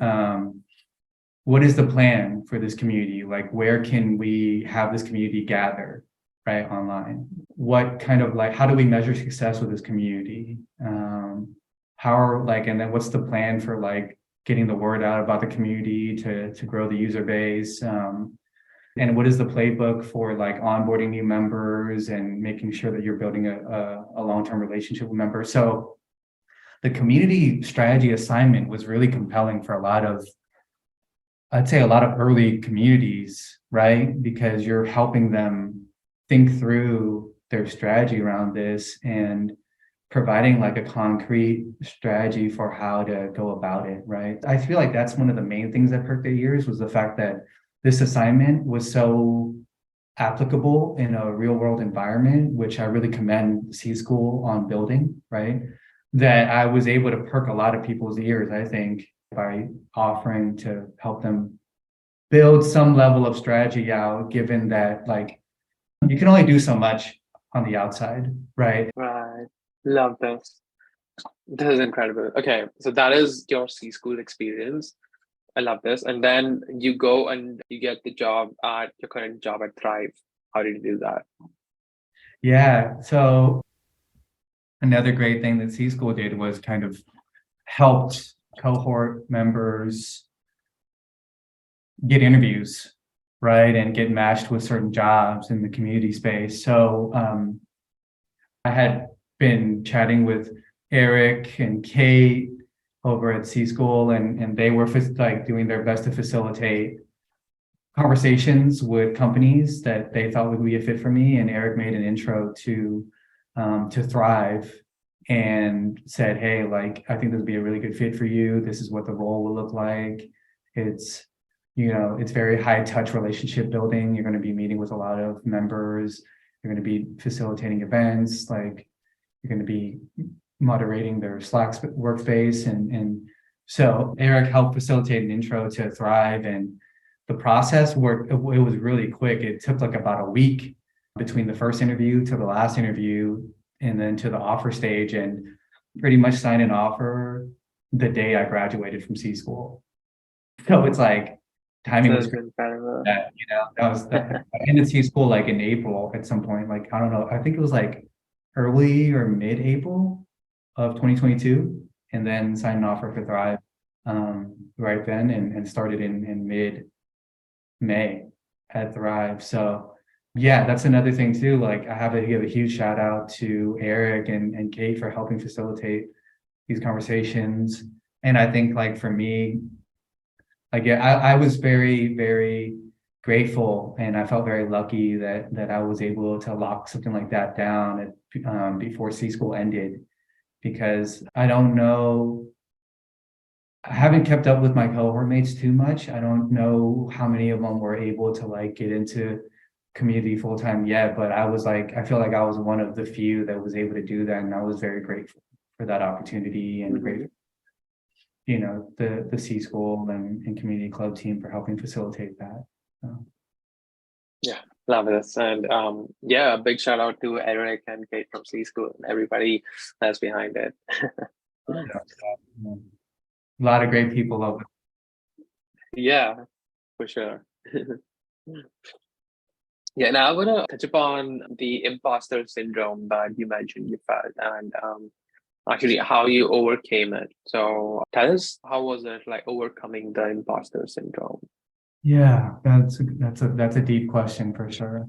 What is the plan for this community? Like, where can we have this community gather, right, online? What kind of like, how do we measure success with this community? And then what's the plan for like getting the word out about the community to grow the user base? And what is the playbook for like onboarding new members and making sure that you're building a long-term relationship with members? So the community strategy assignment was really compelling for I'd say a lot of early communities, right? Because you're helping them think through their strategy around this and providing like a concrete strategy for how to go about it, right? I feel like that's one of the main things that perked their ears was the fact that this assignment was so applicable in a real world environment, which I really commend C School on building, right? That I was able to perk a lot of people's ears, I think, by offering to help them build some level of strategy out, given that like you can only do so much on the outside, right? Right. Love this. This is incredible. Okay, so that is your C school experience. I love this. And then you go and you get the job at your current job at Thrive. How did you do that? Yeah. So another great thing that C School did was kind of helped cohort members get interviews, right? And get matched with certain jobs in the community space. So I had been chatting with Eric and Kate over at C School, and they were like doing their best to facilitate conversations with companies that they thought would be a fit for me. And Eric made an intro to Thrive and said, hey, like, I think this would be a really good fit for you. This is what the role will look like. It's, it's very high touch relationship building. You're going to be meeting with a lot of members. You're going to be facilitating events. Like, you're going to be moderating their Slack workspace. And so Eric helped facilitate an intro to Thrive, and the process worked. It was really quick. It took like about a week between the first interview to the last interview and then to the offer stage, and pretty much signed an offer the day I graduated from C School. So it's like timing was incredible. that, that was that. I ended C School like in April at some point. Like, I don't know, I think it was like early or mid-April of 2022, and then signed an offer for Thrive right then, and started in mid-May at Thrive. So yeah, that's another thing too. Like, I have to give a huge shout out to Eric and Kate for helping facilitate these conversations. And I think, like, for me, like, I was very, very grateful, and I felt very lucky that I was able to lock something like that down before C School ended, because I don't know, I haven't kept up with my cohort mates too much. I don't know how many of them were able to like get into community full time yet, but I feel like I was one of the few that was able to do that, and I was very grateful for that opportunity, and grateful, the C School and community club team for helping facilitate that. So. Yeah, love this. And a big shout out to Eric and Kate from C School and everybody that's behind it. A lot of great people over. Yeah, for sure. Yeah, now I want to touch upon the imposter syndrome that you mentioned you felt, and actually how you overcame it. So tell us, how was it like overcoming the imposter syndrome? Yeah, that's a deep question for sure.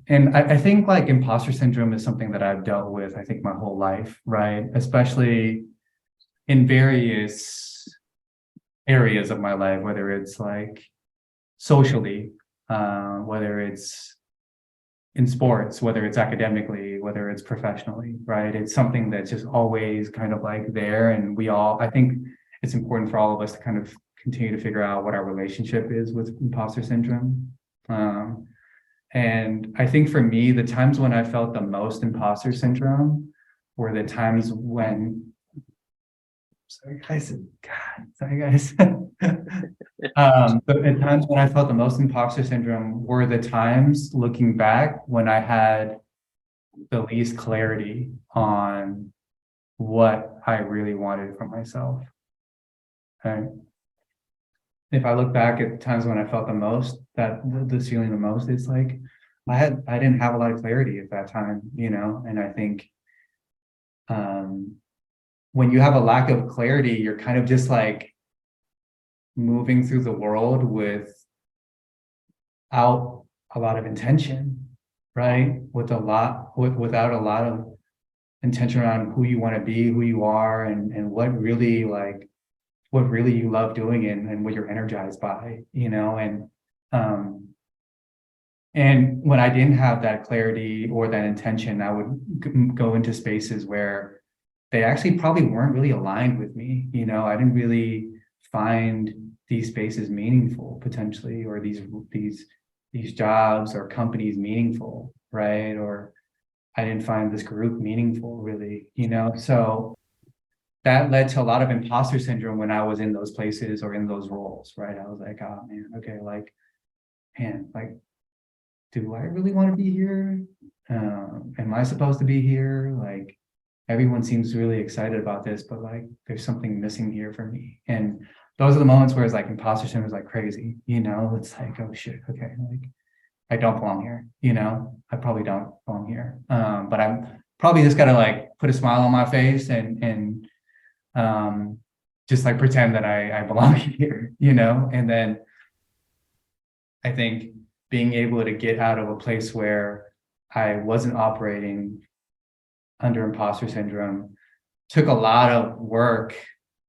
And I think like imposter syndrome is something that I've dealt with, I think, my whole life, right? Especially in various areas of my life, whether it's like socially, whether it's in sports, whether it's academically, whether it's professionally, right? It's something that's just always kind of like there. And I think it's important for all of us to kind of continue to figure out what our relationship is with imposter syndrome. And I think for me, the times when I felt the most imposter syndrome were the times when, sorry guys, the times when I felt the most imposter syndrome were the times, looking back, when I had the least clarity on what I really wanted for myself. Okay. If I look back at the times when I felt the most, this feeling the most, it's like I didn't have a lot of clarity at that time, and I think when you have a lack of clarity, you're kind of just like moving through the world without a lot of intention, right? Without a lot of intention around who you want to be, who you are, and what really you love doing, and what you're energized by, and when I didn't have that clarity or that intention, I would go into spaces where they actually probably weren't really aligned with me. I didn't really find these spaces meaningful potentially, or these jobs or companies meaningful, right? Or I didn't find this group meaningful, really, so that led to a lot of imposter syndrome when I was in those places or in those roles, right? I was like, oh man, okay, like do I really want to be here? Am I supposed to be here? Like, everyone seems really excited about this, but like, there's something missing here for me. And those are the moments where it's like imposter syndrome is like crazy, it's like, oh shit, okay, like I don't belong here, I probably don't belong here. But I'm probably just gotta like put a smile on my face and just like pretend that I belong here, and then I think being able to get out of a place where I wasn't operating under imposter syndrome took a lot of work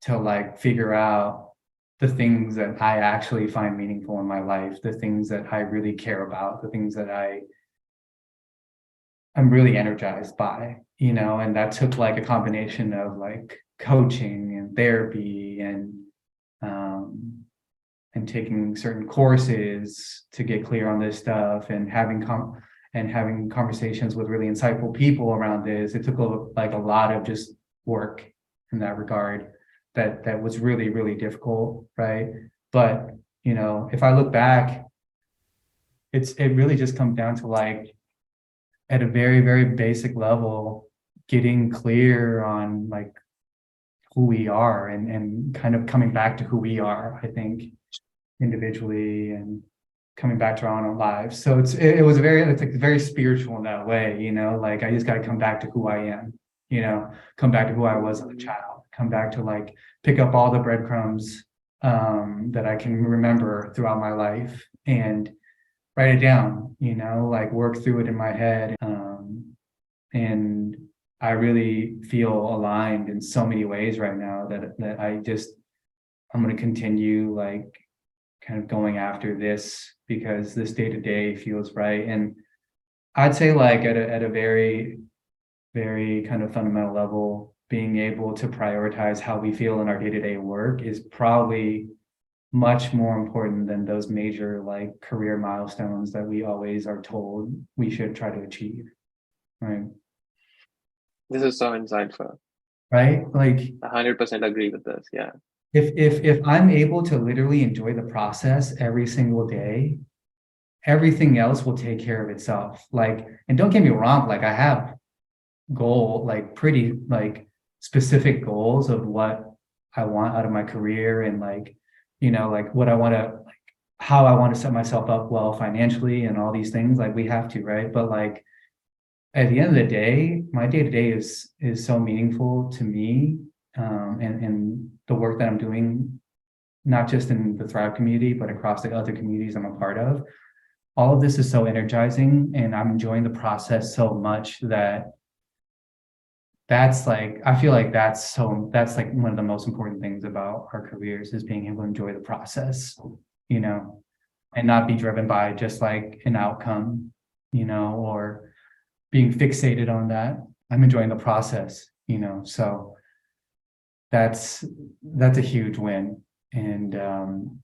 to like figure out the things that I actually find meaningful in my life, the things that I really care about, the things that I'm really energized by, and that took like a combination of like coaching and therapy and taking certain courses to get clear on this stuff and having conversations with really insightful people around this. It took a lot of just work in that regard that was really, really difficult, right? But if I look back, it really just comes down to like at a very, very basic level, getting clear on like who we are and kind of coming back to who we are, I think, individually and coming back to our own lives. So it's like very spiritual in that way, like I just got to come back to who I am, come back to who I was as a child, come back to like pick up all the breadcrumbs that I can remember throughout my life and write it down, like work through it in my head. And I really feel aligned in so many ways right now that I'm going to continue like kind of going after this because this day to day feels right. And I'd say like at a very, very kind of fundamental level, being able to prioritize how we feel in our day to day work is probably much more important than those major like career milestones that we always are told we should try to achieve. Right. This is so insightful. Right. Like 100% agree with this. Yeah. If I'm able to literally enjoy the process every single day, everything else will take care of itself. Like, and don't get me wrong, like I have pretty like specific goals of what I want out of my career and like, like what I want to, like how I want to set myself up well financially and all these things. Like we have to, right? But like at the end of the day, my day to day is so meaningful to me, and the work that I'm doing, not just in the Thrive community, but across the other communities I'm a part of. All of this is so energizing, and I'm enjoying the process so much that's like, I feel like that's like one of the most important things about our careers is being able to enjoy the process, and not be driven by just like an outcome, or being fixated on that. I'm enjoying the process, so that's a huge win. And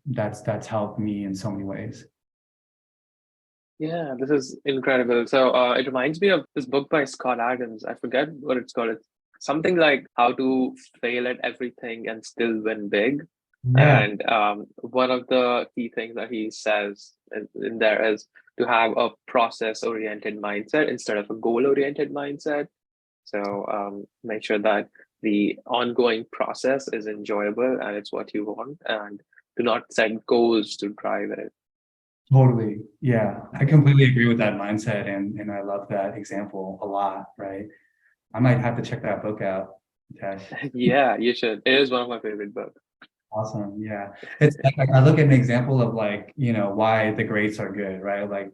that's helped me in so many ways. Yeah, this is incredible. So it reminds me of this book by Scott Adams. I forget what it's called. It's something like How to Fail at Everything and Still Win Big. Yeah. And one of the key things that he says in there is to have a process-oriented mindset instead of a goal-oriented mindset. So make sure that the ongoing process is enjoyable and it's what you want, and do not set goals to drive it. Totally. Yeah. I completely agree with that mindset. And I love that example a lot. Right. I might have to check that book out, Tash. Yeah, you should. It is one of my favorite books. Awesome. Yeah. It's like I look at an example of like, why the greats are good, right? Like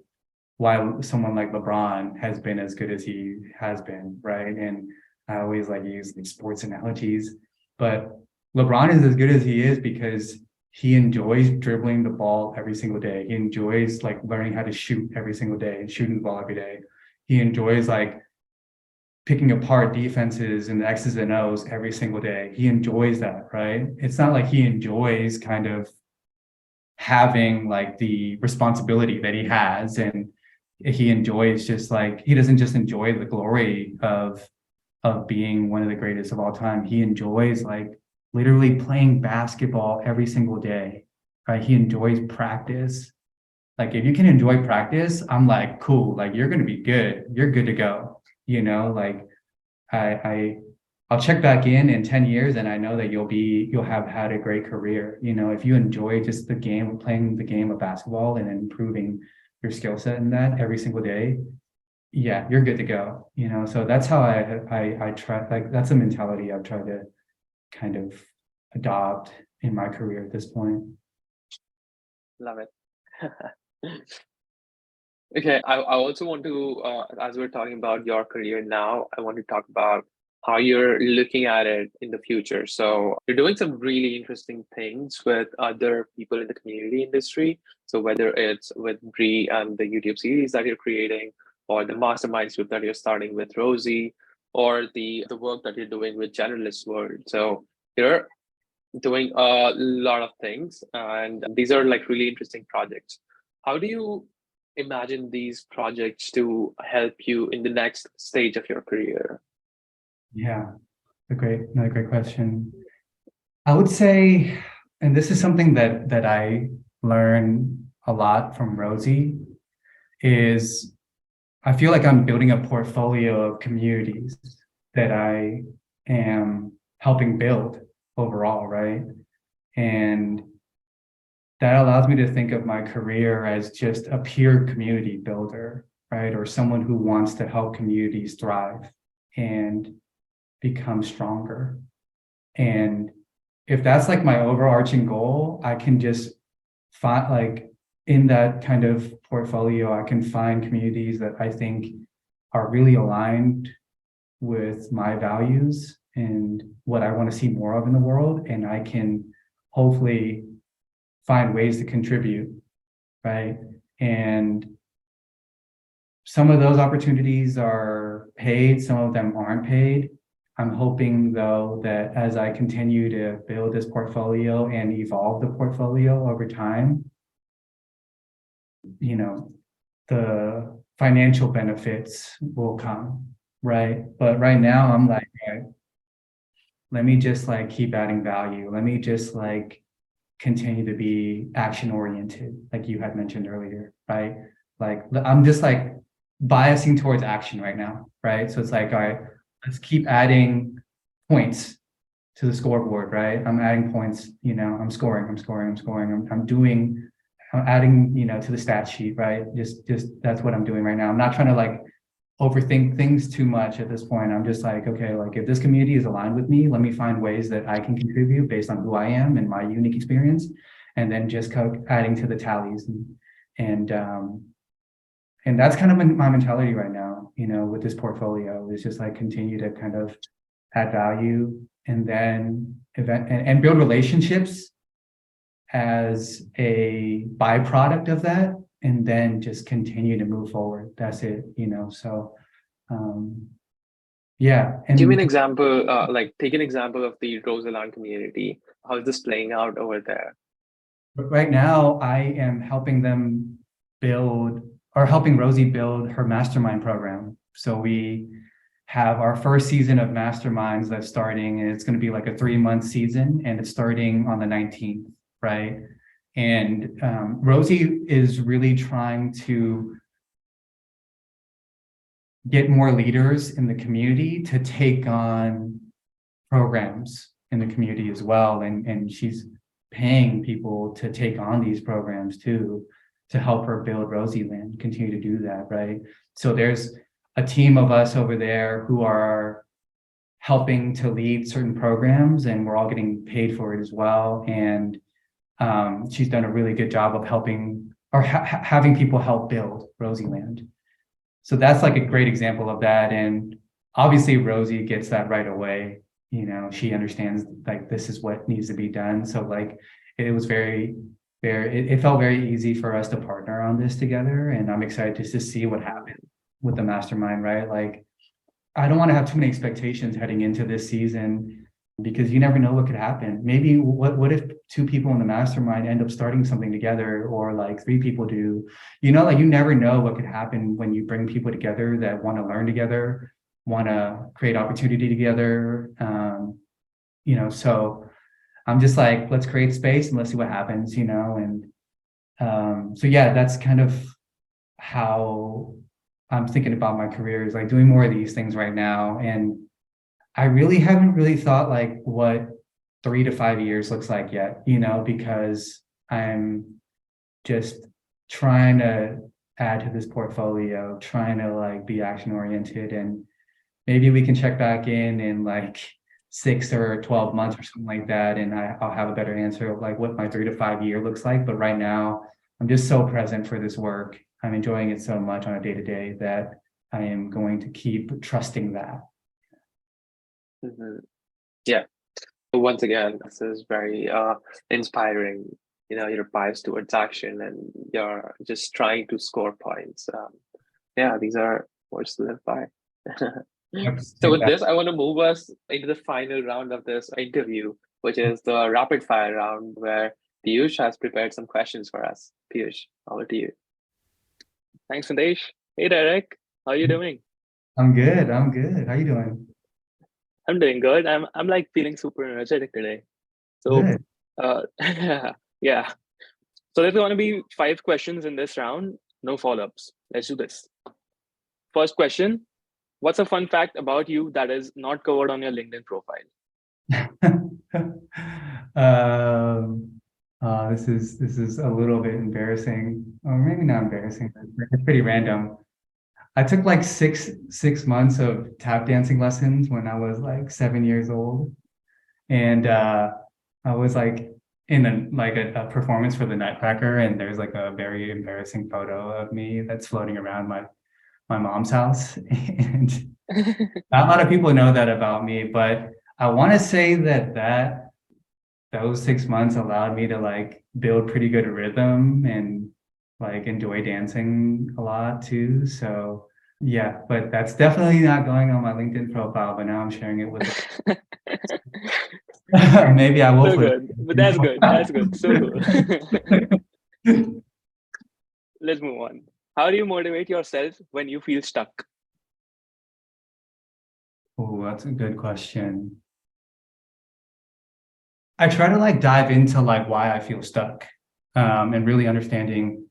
why someone like LeBron has been as good as he has been, right? And I always like use like sports analogies, but LeBron is as good as he is because he enjoys dribbling the ball every single day. He enjoys like learning how to shoot every single day and shooting the ball every day. He enjoys like picking apart defenses and the X's and O's every single day. He enjoys that, right? It's not like he enjoys kind of having like the responsibility that he has, and he enjoys just like, he doesn't just enjoy the glory of being one of the greatest of all time. He enjoys like literally playing basketball every single day, right? He enjoys practice. Like if you can enjoy practice, I'm like, cool, like you're gonna be good. You're good to go. Like I'll check back in 10 years and I know that you'll have had a great career. If you enjoy just playing the game of basketball and improving your skill set in that every single day, yeah, you're good to go. So that's how I try, like that's a mentality I've tried to kind of adopt in my career at this point. Love it. Okay, I also want to, as we're talking about your career now, I want to talk about how you're looking at it in the future. So you're doing some really interesting things with other people in the community industry. So whether it's with Bree and the YouTube series that you're creating, or the masterminds group that you're starting with Rosie, or the work that you're doing with Generalist World. So you're doing a lot of things, and these are like really interesting projects. How do you imagine these projects to help you in the next stage of your career? Yeah, another great question. I would say, and this is something that I learn a lot from Rosie, is I feel like I'm building a portfolio of communities that I am helping build overall, right? And that allows me to think of my career as just a peer community builder, right? Or someone who wants to help communities thrive and become stronger. And if that's like my overarching goal, I can just find like in that kind of portfolio, I can find communities that I think are really aligned with my values and what I want to see more of in the world. And I can hopefully find ways to contribute, right? And some of those opportunities are paid, some of them aren't paid. I'm hoping though that as I continue to build this portfolio and evolve the portfolio over time, the financial benefits will come, right? But right now I'm like, right, let me just like keep adding value. Let me just like continue to be action oriented, like you had mentioned earlier, right? Like I'm just like biasing towards action right now, right? So it's like, all right, let's keep adding points to the scoreboard, right? I'm adding points, I'm scoring, I'm adding, to the stat sheet, right? Just that's what I'm doing right now. I'm not trying to like overthink things too much at this point. I'm just like, okay, like if this community is aligned with me, let me find ways that I can contribute based on who I am and my unique experience, and then just adding to the tallies. And that's kind of my mentality right now, with this portfolio, is just like continue to kind of add value and then and build relationships as a byproduct of that, and then just continue to move forward. That's it, so yeah. And Give me an example, like take an example of the Roseland community. How is this playing out over there? right now I am helping them helping Rosie build her mastermind program. So we have our first season of masterminds that's starting, and it's going to be like a 3-month season, and it's starting on the 19th, right? And Rosie is really trying to get more leaders in the community to take on programs in the community as well. And she's paying people to take on these programs too, to help her build Rosieland, continue to do that, right? So there's a team of us over there who are helping to lead certain programs, and we're all getting paid for it as well. And she's done a really good job of helping or having people help build Rosieland. So that's like a great example of that. And obviously Rosie gets that right away. She understands like this is what needs to be done. So like it was it felt very easy for us to partner on this together. And I'm excited to see what happens with the mastermind, right? Like I don't want to have too many expectations heading into this season, because you never know what could happen. Maybe what if 2 people in the mastermind end up starting something together, or like 3 people do, like you never know what could happen when you bring people together that want to learn together, want to create opportunity together. So I'm just like, let's create space and let's see what happens, and So yeah, that's kind of how I'm thinking about my career, is like doing more of these things right now. And I really haven't really thought like what 3 to 5 years looks like yet, because I'm just trying to add to this portfolio, trying to like be action oriented, and maybe we can check back in like 6 or 12 months or something like that, and I'll have a better answer of like what my 3 to 5 year looks like. But right now, I'm just so present for this work. I'm enjoying it so much on a day to day that I am going to keep trusting that. Yeah. So once again, this is very inspiring. Your bias towards action, and you're just trying to score points. Yeah, these are words to live by. Yep. So with this, I want to move us into the final round of this interview, which is the rapid fire round, where Piyush has prepared some questions for us. Piyush, over to you. Thanks, Sandesh. Hey, Derek, how are you doing? I'm good. I'm good. How you doing? I'm doing good. I'm like feeling super energetic today. So, Good. yeah. So there's going to be 5 questions in this round. No follow-ups. Let's do this. First question: what's a fun fact about you that is not covered on your LinkedIn profile? This is a little bit embarrassing, or maybe not embarrassing. It's pretty random. I took like six months of tap dancing lessons when I was like 7 years old, and I was like in a performance for the Nutcracker, and there's like a very embarrassing photo of me that's floating around my mom's house, and not a lot of people know that about me, but I want to say that those 6 months allowed me to like build pretty good rhythm and like enjoy dancing a lot too. So yeah, but that's definitely not going on my LinkedIn profile, but now I'm sharing it with maybe I will So put it. good, but that's good. That's good. So cool. Let's move on. How do you motivate yourself when you feel stuck? Oh, that's a good question. I try to like dive into like why I feel stuck, and really understanding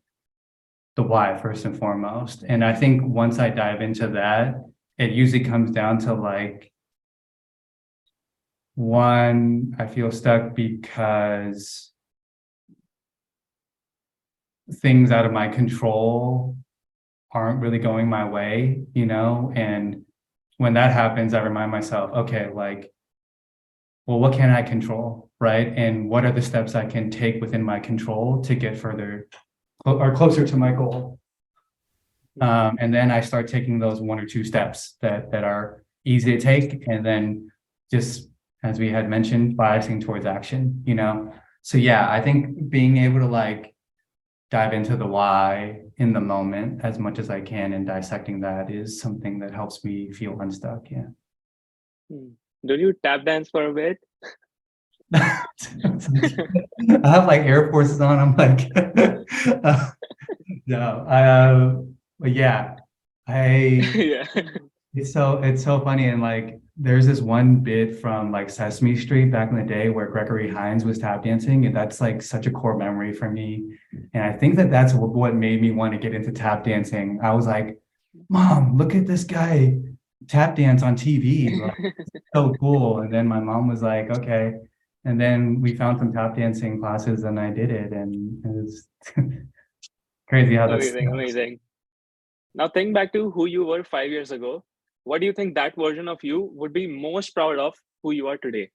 the why first and foremost. And I think once I dive into that, it usually comes down to like, one, I feel stuck because things out of my control aren't really going my way, and when that happens, I remind myself, okay, like, well, what can I control, right? And what are the steps I can take within my control to get further or closer to my goal? And then I start taking those 1 or 2 steps that are easy to take, and then just, as we had mentioned, biasing towards action, So yeah, I think being able to like dive into the why in the moment as much as I can and dissecting that is something that helps me feel unstuck. Yeah. Don't you tap dance for a bit? I have like Air Forces on. I'm like, no, but yeah, Yeah. it's so funny. And like, there's this one bit from like Sesame Street back in the day where Gregory Hines was tap dancing, and that's like such a core memory for me. And I think that that's what made me want to get into tap dancing. I was like, Mom, look at this guy tap dance on TV. Like, so cool. And then my mom was like, okay. And then we found some tap dancing classes and I did it. And it was crazy how that's. Amazing, amazing. Now think back to who you were 5 years ago. What do you think that version of you would be most proud of who you are today?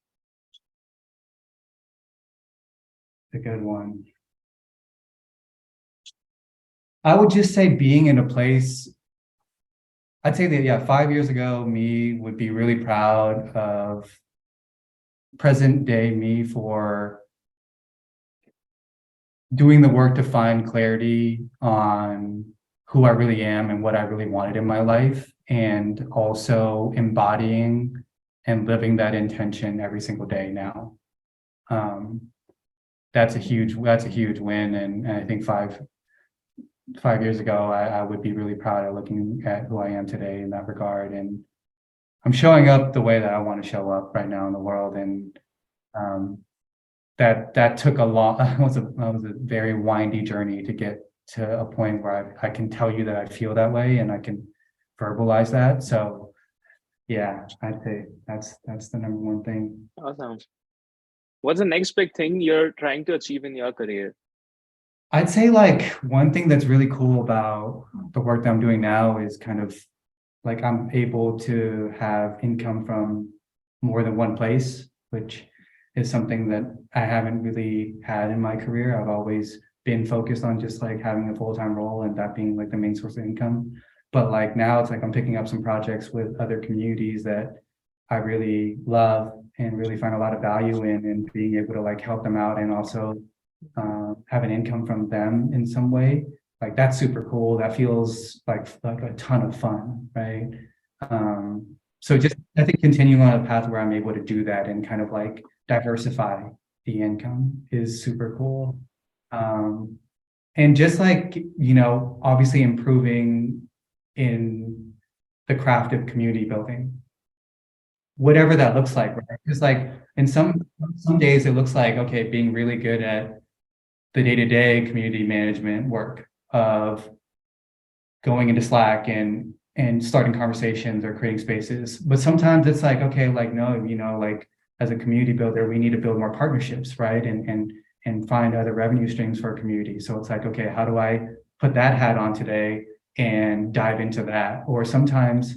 A good one. I would just say being in a place, I'd say that, yeah, 5 years ago, me would be really proud of present day me for doing the work to find clarity on who I really am and what I really wanted in my life, and also embodying and living that intention every single day now. That's a huge win. And I think 5 years ago, I would be really proud of looking at who I am today in that regard. And I'm showing up the way that I want to show up right now in the world. And that took a lot. Was a very windy journey to get to a point where I can tell you that I feel that way and I can verbalize that. So yeah, I'd say that's the number one thing. Awesome. What's the next big thing you're trying to achieve in your career? I'd say like one thing that's really cool about the work that I'm doing now is kind of like I'm able to have income from more than one place, which is something that I haven't really had in my career. I've always been focused on just like having a full-time role and that being like the main source of income. But like now it's like I'm picking up some projects with other communities that I really love and really find a lot of value in, and being able to like help them out and also have an income from them in some way. Like that's super cool. That feels like a ton of fun, right? So just I think continuing on a path where I'm able to do that and kind of like diversify the income is super cool. And just like, obviously improving in the craft of community building, whatever that looks like, right? Because like in some days it looks like, okay, being really good at the day-to-day community management work of going into Slack and starting conversations or creating spaces. But sometimes it's like, okay, like, no, like as a community builder, we need to build more partnerships, right? And find other revenue streams for our community. So it's like, okay, how do I put that hat on today and dive into that? Or sometimes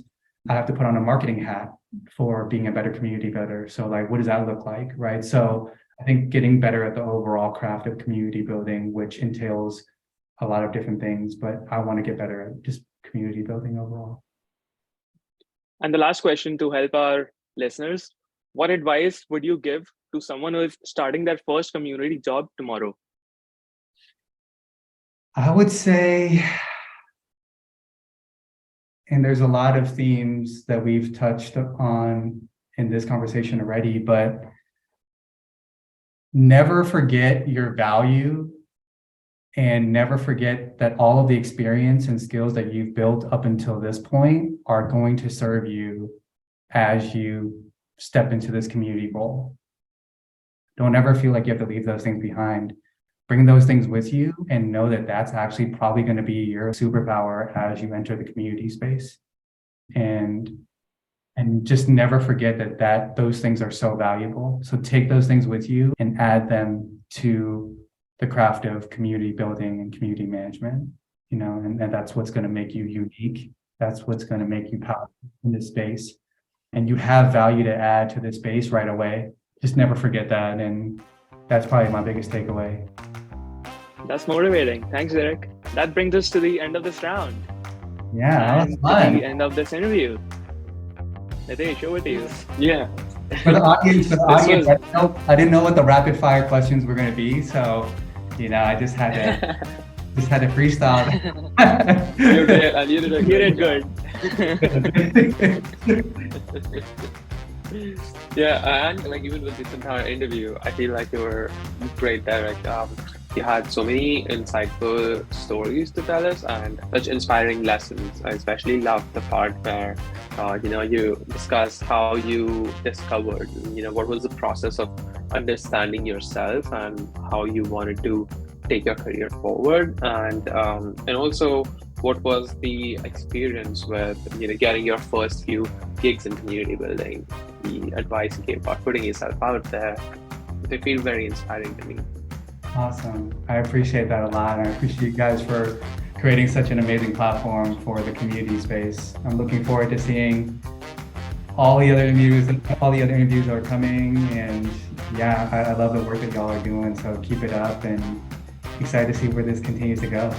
I have to put on a marketing hat for being a better community builder. So like, what does that look like, right? So I think getting better at the overall craft of community building, which entails a lot of different things, but I want to get better at just community building overall. And the last question to help our listeners, what advice would you give to someone who is starting their first community job tomorrow? I would say, and there's a lot of themes that we've touched on in this conversation already, but never forget your value and never forget that all of the experience and skills that you've built up until this point are going to serve you as you step into this community role. Don't ever feel like you have to leave those things behind. Bring those things with you and know that that's actually probably going to be your superpower as you enter the community space. And just never forget that those things are so valuable. So take those things with you and add them to the craft of community building and community management, and that's what's going to make you unique. That's what's going to make you powerful in this space. And you have value to add to this space right away. Just never forget that. And that's probably my biggest takeaway. That's motivating. Thanks, Derrick. That brings us to the end of this round. Yeah, that was And fun. to the end of this interview. Nitesh, over to you. Yeah. For the audience, I didn't know what the rapid fire questions were going to be. So, I just had to freestyle. You did, and you did a You good did good. Yeah, and like even with this entire interview, I feel like you were great, Derrick. You had so many insightful stories to tell us and such inspiring lessons. I especially loved the part where you discussed how you discovered, what was the process of understanding yourself and how you wanted to take your career forward, and also what was the experience with getting your first few gigs in community building, the advice you gave about putting yourself out there. They feel very inspiring to me. Awesome. I appreciate that a lot. And I appreciate you guys for creating such an amazing platform for the community space. I'm looking forward to seeing all the other interviews that are coming. And yeah, I love the work that y'all are doing. So keep it up, and excited to see where this continues to go.